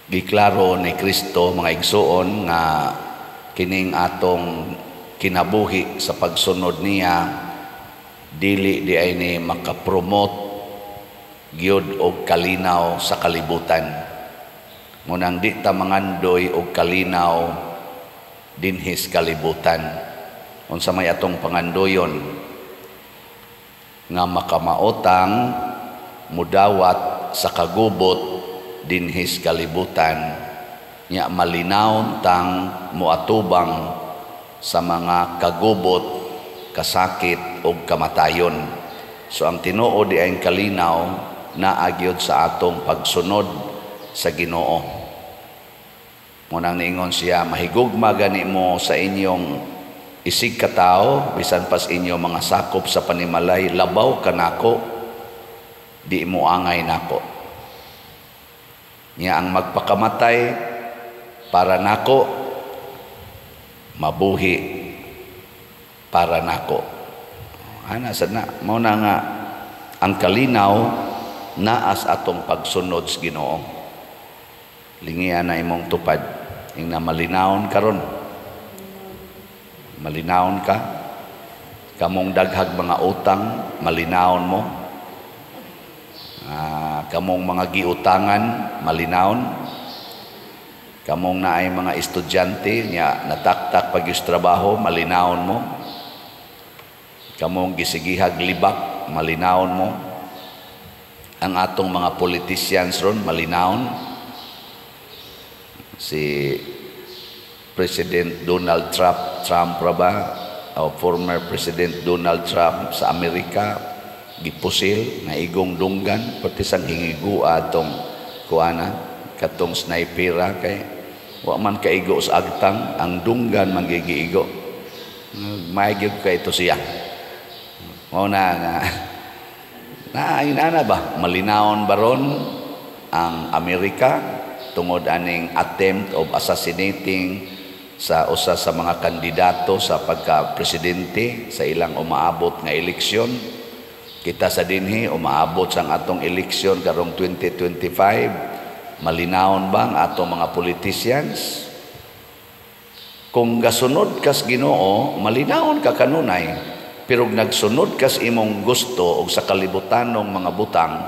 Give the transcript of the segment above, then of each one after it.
Giklaro ni Kristo mga igsoon nga kining atong kinabuhi sa pagsunod niya dili di ay ni makapromote gyud og kalinaw sa kalibutan. Ngunang di ta mangandoy og kalinaw dinhis kalibutan. Unsa may atong pangandoyon nga makamaotang mudawat sa kagubot dinhis kalibutan nya malinaw tang muatubang sa mga kagubot, kasakit ug kamatayon. So ang Tinuod di ay kalinaw na agyod sa atong pagsunod sa Ginoo. Munang niingon siya, mahigugma gani mo sa inyong isig katao bisan pas inyong mga sakop sa panimalay, labaw kanako, di mo angay nako. Niya ang magpakamatay para nako, mabuhi para nako. Ana sad na mao na nga ang kalinaw naas atong pagsunod sa Ginoo. Lingian na imong tupad ing na malinawon karon. Malinawon ka. Kamong daghag mga utang, malinawon mo. Kamong mga giutangan, malinawon. Kamong naay mga estudyante nya nataktak pag trabaho, malinawon mo. Kamong gisigihag libak, malinawon mo. Ang atong mga politicians ron, malinawon. Si President Donald Trump ba, o former President Donald Trump sa Amerika, gipusil na igong dunggan pati sang hingigua atong kuana katong snipera kay wa man kaigo sa agtang ang dunggan magigiigo magyud kay ito siya mo na inana ba malinawon baron ang Amerika tungod aning attempt of assassinating sa usa sa mga kandidato sa pagka-presidente sa ilang umaabot nga eleksyon. Kita sa dinhi umaabot sang atong eleksyon karong 2025, malinawon ba ang atong mga politicians? Kung gasunod kas Ginoo, malinawon ka kanunay, pero nagsunod kas imong gusto og sa kalibutanong mga butang,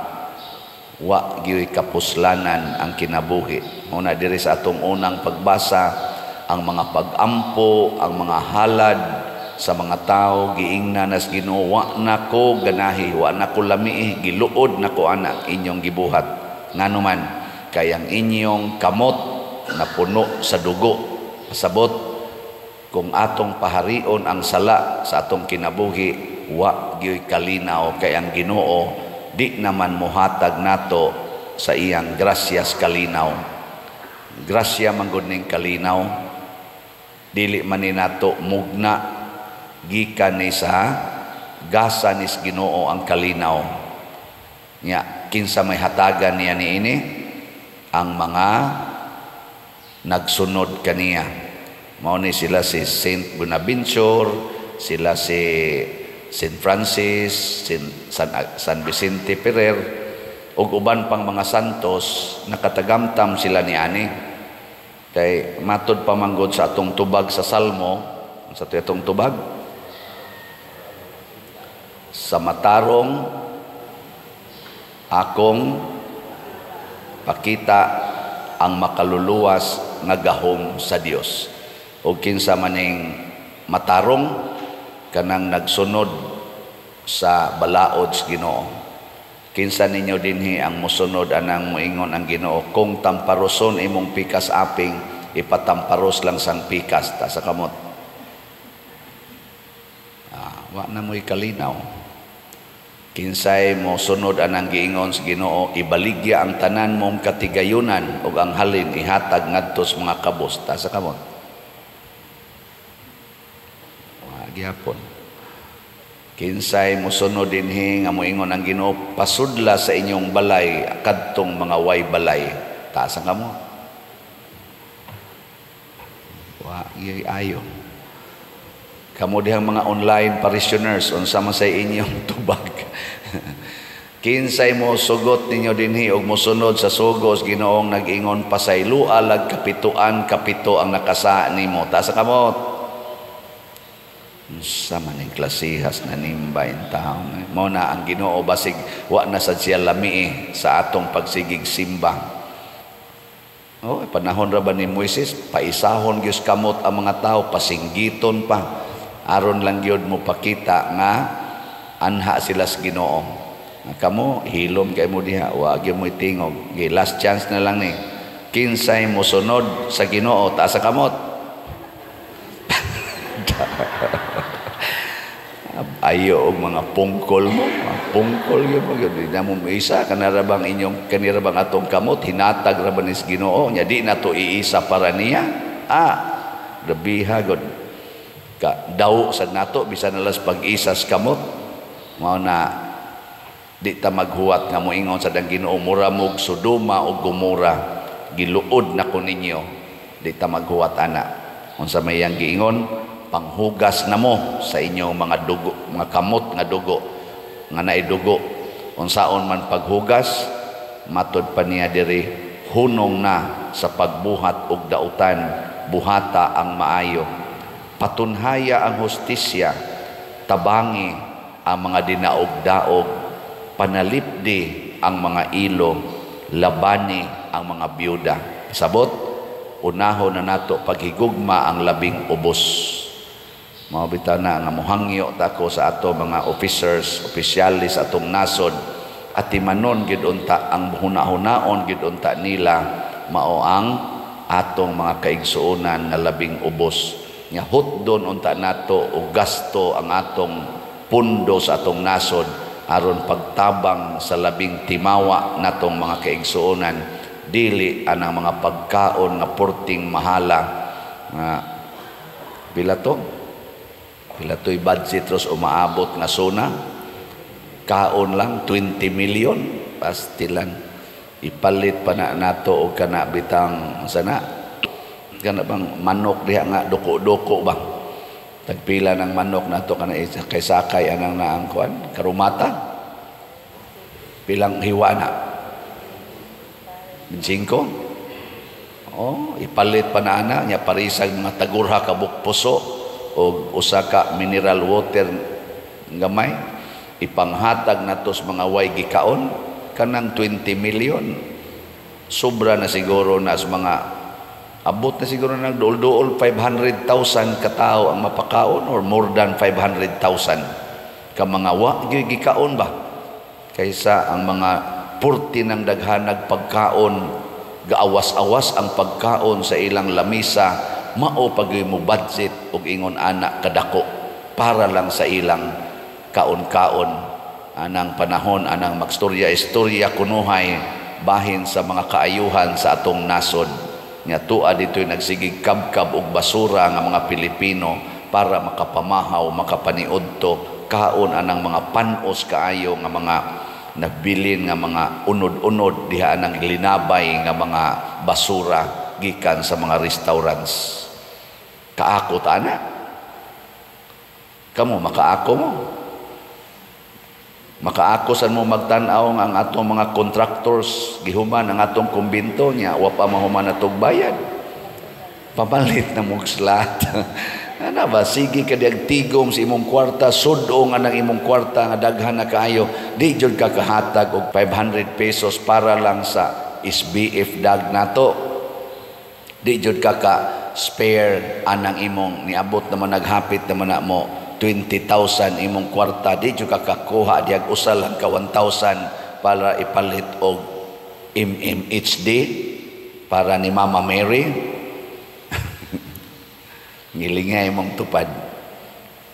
wa gyud kapuslanan ang kinabuhi. Una diri sa atong unang pagbasa, ang mga pag-ampo, ang mga halad sa mga tao giingnan nas Ginoo, wa nako ganahi, wa nako lami, giluod nako anak inyong gibuhat. Nganuman kay ang inyong kamot na puno sa dugo. Pasabot kung atong paharion ang sala sa atong kinabuhi, wa gyud kalinaw kay ang Ginoo di naman mohatag nato sa iyang grasyas kalinaw. Grasya man gud ning kalinaw, dili man ni nato mugna gikan ni sa gasa nis Ginoo ang kalinaw. Nya kinsa may hatagan niya niini ang mga nagsunod kaniya. Mao ni sila si Saint Bonaventure, sila si Saint Francis, San Vicente Ferrer ug uban pang mga santos nakatagamtam sila niani. Kay matud pamanggod sa atong tubag sa Salmo, sa atong tubag sa matarong akong pakita ang makaluluwas nga gahom sa Dios. O kinsa maning matarong kanang nagsunod sa balaod sa Ginoo. Kinsa ninyo dinhi ang musunod anang moingon ang Ginoo, kung tamparoson imong pikas aping, ipatamparos lang sang pikas ta sa kamot. Wa na mo'y kalinaw. Kinsay mo sunod anang giingon sa Ginoo, ibaligya ang tanan mong katigayunan ug ang halin ihatag ngadto sa mga kabos ta sa kamot. Gihapon. Kinsay mosunod dinhi nga moingon ang Ginoo, pasudla sa inyong balay kadtong mga way balay ta sa kamot. Wa ayo. Kamo dihang mga online parishioners unsa man say inyong tubag. Kinsay mo sugot ninyo dinhi og mosunod sa sugos Ginoong nag-ingon pasaylo alag kapituan kapito ang nakasa nimo. Ta sa kamot. Sa maning klasihas na nimba in tao. Mo na ang Ginoo basig wa na sad siya lami sa atong pagsigig simba. Oh, panahon ra ba ni Moises paisahon gyud kamot ang mga tao pasinggiton pa aron lang gyud mo pakita nga anha sila sa Ginoo. Kamo hilom kay mo diha wa gyud mo itingog. Okay, last chance na lang ni. Kinsay mo sunod sa Ginoo ta sa kamot. Ayo og mga pungkol mo, pungkol gyud mo gyud na mo isa kanarabang inyong kanirabang atong kamot hinatag ra ba ni Ginoo nya di na to iisa para niya. Grabiha god ka daw sa nato bisan alas pag-isa sa kamot mao na di ta maghuwat nga moingon sa dang Ginoo mura mog Sodoma ug Gomora giluod na ko ninyo di ta maghuwat ana unsa may yang giingon panghugas na mo sa inyong mga dugo mga kamot nga dugo nga naidugo unsaon man paghugas matud pa niya diri hunong na sa pagbuhat og dautan buhata ang maayo patunhaya ang hustisya tabangi ang mga dinaog-daog panalipdi ang mga ilo labani ang mga byuda sabot unahon na nato paghigugma ang labing ubos. Mao na nga mohangyo tako sa ato mga officers, opisyalis atong nasod at timanon gid unta ang huna-hunaon gid unta nila mao ang atong mga kaigsuonan nga labing ubos. Nya hutdon unta nato og gasto ang atong pundo sa atong nasod aron pagtabang sa labing timawa natong mga kaigsuonan dili anang mga pagkaon nga porting mahala nga Pilato'y budget ros umaabot nga suna kaon lang 20 million pastilan ipalit pa na nato og kana bitang sana kana bang manok diha nga duko-duko ba tagpila ng manok nato kana kay sakay anang naangkuan karumata pilang hiwa na 5 ipalit pa na ana nya parisag mga tagurha ka bukpuso o usa ka mineral water gamay ipanghatag natos mga way gikaon kanang 20 million sobra na siguro na sa mga abot na siguro ng dool-dool 500,000 katao ang mapakaon or more than 500,000 ka mga wa gikaon ba kaysa ang mga purti ng daghanag pagkaon gaawas-awas ang pagkaon sa ilang lamisa mao pagay mo budget og ingon anak kadako para lang sa ilang kaon-kaon anang panahon anang magstorya-istorya kunuhay bahin sa mga kaayuhan sa atong nasod nga tuwa dito'y nagsigig kabkab og basura nga mga Pilipino para makapamahaw makapaniudto kaon anang mga panos kaayo nga mga nagbilin nga mga unod-unod diha anang linabay nga mga basura gikan sa mga restaurants kaako ta ana kamo makaako mo makaako san mo magtan-aw ang atong mga contractors gihuman ang atong kumbento nya wa pa mahuman natog bayad papalit na mo slat ana ba sige ka diag tigom sa imong kwarta sudo nga nang imong kwarta nga daghan na kaayo di jud ka kahatag og 500 pesos para lang sa SBF dag nato di jud ka spare anang imong niabot naman naghapit naman na mo 20,000 imong kwarta di jud ka kakuha diag usal lang ka 1,000 para ipalit og MMHD para ni Mama Mary ngilingay imong tupad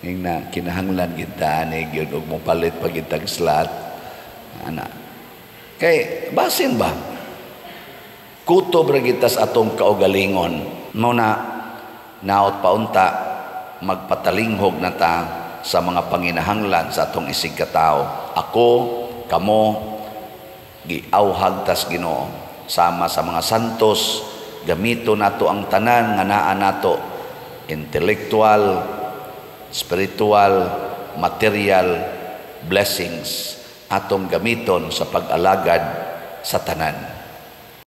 ning na kinahanglan kita ani gyud og mopalit pagitag slot ana kay basin ba kutob ra gitas atong kaugalingon mao na naot paunta magpatalinghog na ta sa mga panginahanglan sa atong isig katao ako kamo giawhag tas Ginoo sama sa mga santos gamito nato ang tanan nga naa nato intellectual spiritual material blessings atong gamiton sa pag-alagad sa tanan.